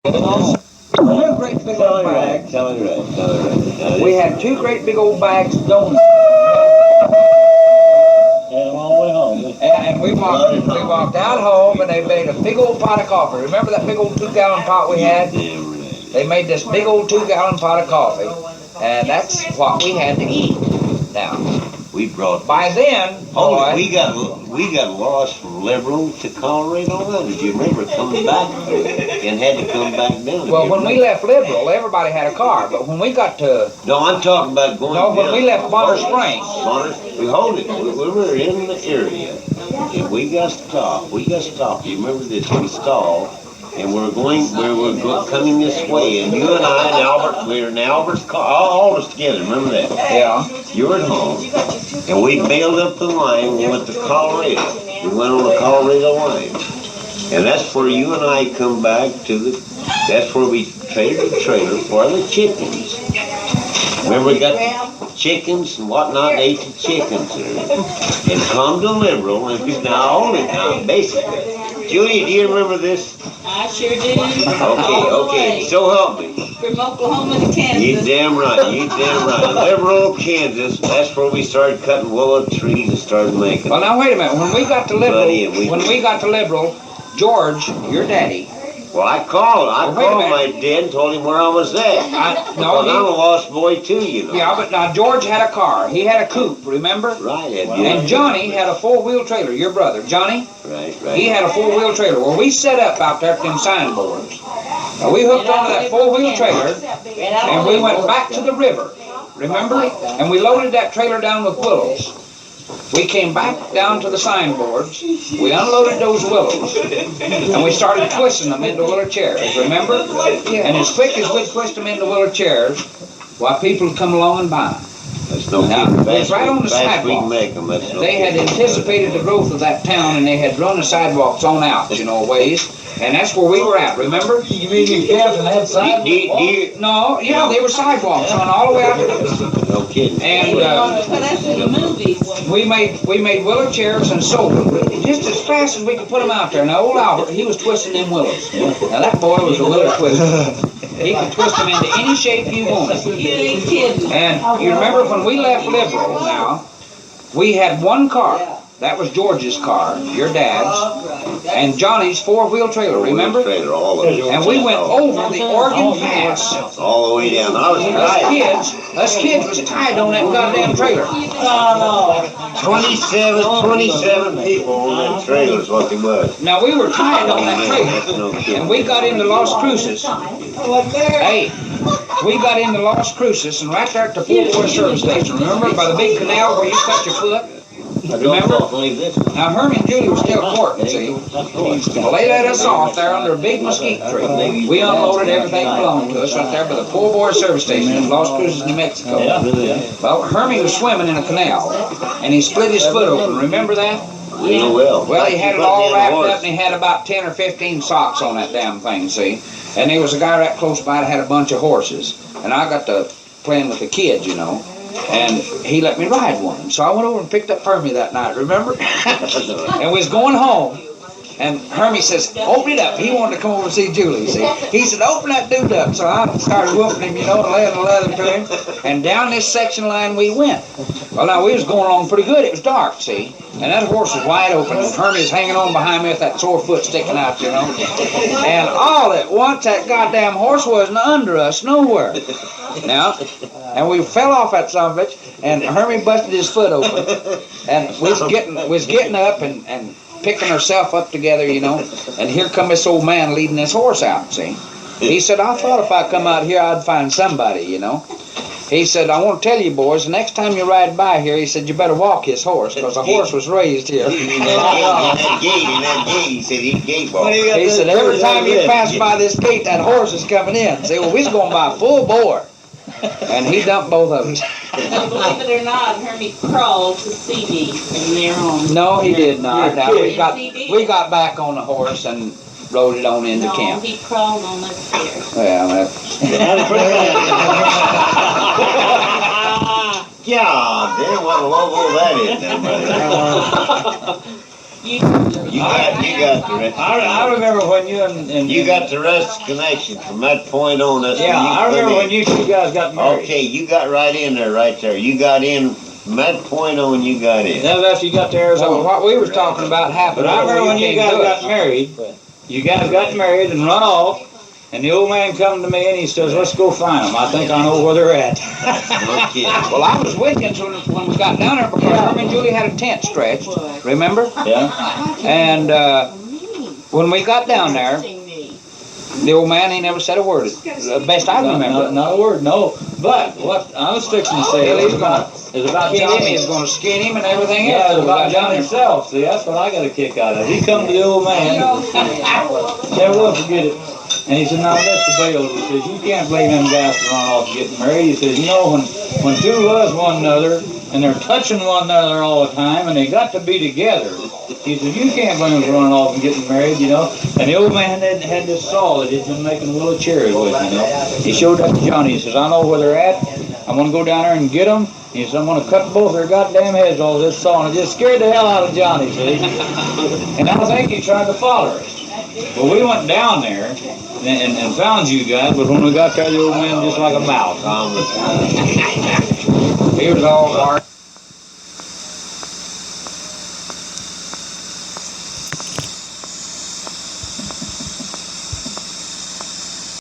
Two great big old bags. Tell it right. We had two great big old bags of donuts. And all the way home. And we walked out home and they made a big old pot of coffee. Remember that big old 2-gallon pot we had? They made this big old 2-gallon pot of coffee. And that's what we had to eat. Now, we brought by then, boy, we got lost from Liberal to Colorado. Did you remember coming back and had to come back down? Well, when we left Liberal, everybody had a car. But when we got to... No, I'm talking about going No, when down. we left Bonner Springs. We hold it. We were in the area. And we got stopped. You remember this? We stalled. And we were coming this way, and you and I and Albert, we were in Albert's car, all of us together, remember that? Yeah. You were at home, and we bailed up the line, we went to Colorado. We went on the Colorado line. And that's where you and I come back that's where we traded the trailer for the chickens. Remember, we got chickens and whatnot, ate the chickens there. And come to Liberal, and now, basically. Julie, do you remember this? I sure did. Okay, so help me. From Oklahoma to Kansas. You damn right. Liberal, Kansas, that's where we started cutting willow trees and started making. Well, now wait a minute. When we got to Liberal, George, your daddy. Well, I called my dad and told him where I was at. I'm a lost boy too, you know. Yeah, but now George had a car. He had a coupe, remember? Right. And Johnny had a 4-wheel trailer. Your brother, Johnny. Right. He had a 4-wheel trailer. Well, we set up out there at them signboards. Now, we hooked onto that 4-wheel trailer, and we went back to the river. Remember? And we loaded that trailer down with willows. We came back down to the signboards, we unloaded those willows, and we started twisting them into willow chairs, remember? And as quick as we'd twist them into willow chairs, why, people would come along and buy them. That's no Now, it was right on the sidewalk. They had anticipated the growth of that town, and they had run the sidewalks on out, a ways. And that's where we were at, remember? You mean you camped and had sidewalks? No, yeah, they were sidewalks on all the way out to the... No kidding. And That's in the movies. we made willow chairs and sold them just as fast as we could put them out there. Now, old Albert, he was twisting them willows. Now, that boy was a willow twister. He could twist them into any shape you wanted. You ain't kidding. And you remember when we left Liberal now, we had one car. That was George's car, your dad's, and Johnny's 4-wheel trailer, remember? All of it. And we went over the Oregon Pass. All the way down. I was Us kids was tied on that goddamn trailer. 27 people on that trailer is what they was. Now, we were tied on that trailer, and we got into Las Cruces. Hey, we got into Las Cruces, and right there at the Full service station, remember, by the big canal where you cut your foot? Remember? Now, Hermie and Julie were still courting, see? Well, they let us off there under a big mesquite tree. We unloaded everything that belonged to us right there by the Full Bore service station in Las Cruces, New Mexico. Well, Hermie was swimming in a canal, and he split his foot open. Remember that? Well, he had it all wrapped up, and he had about 10 or 15 socks on that damn thing, see? And there was a guy right close by that had a bunch of horses, and I got to playing with the kids, and he let me ride one. So I went over and picked up Hermie that night, remember? And we was going home, and Hermie says, open it up. He wanted to come over and see Julie, see? He said, open that dude up. So I started whooping him, and laying the leather to him. And down this section line we went. Well, now, we was going along pretty good. It was dark, see? And that horse was wide open, and Hermie was hanging on behind me with that sore foot sticking out, And all at once, that goddamn horse wasn't under us nowhere. Now, and we fell off that son of a bitch, and Hermie busted his foot open. And we was getting up and picking herself up together, And here come this old man leading this horse out, see? He said, I thought if I come out here, I'd find somebody, He said, I want to tell you, boys, the next time you ride by here, he said, you better walk his horse, because the horse was raised here. In that gate, he said he'd gate walk. He said, every time you pass by this gate, that horse is coming in. See, well, we was going by full bore. And he dumped both of us. Believe it or not, Hermie crawled to CD from there on. No, he did not. Now, we got back on the horse and rode it on into camp. No, he crawled on up there. Well, God damn, what a logo that is now, buddy. You got the rest. I remember when you and You got the rest of the connection from that point on. That's yeah, I remember when you two guys got married. Okay, you got right in there, right there. You got in from that point on. You got in. That was after you got to Arizona. So what we was talking about happened. But I remember when you came guys to got it. married. You guys got married and run off. And the old man come to me and he says, let's go find them. I think I know where they're at. No kidding. Well, I was with you when we got down there because Hermie and Julie had a tent stretched. Remember? Yeah. And when we got down there, the old man, he never said a word. Best I remember. Not a word, no. But what I was fixing to say is about Johnny. Johnny. He's going to skin him and everything Yeah, else. it's about Johnny himself. See, that's what I got a kick out of. He come to the old man. Never will forget it. And he said, now, Mr. Bales, he says, you can't blame them guys for running off and getting married. He says, you know, when two loves one another, and they're touching one another all the time, and they got to be together, he said, you can't blame them for running off and getting married, you know. And the old man had this saw that he'd been making willow cherries with, you know. He showed that to Johnny. He says, I know where they're at. I'm going to go down there and get them. He said, I'm going to cut both their goddamn heads off this saw. And it just scared the hell out of Johnny, see. And I think he tried to follow us. Well, we went down there and found you guys, but when we got there, the old man just like a mouse. He was all hard.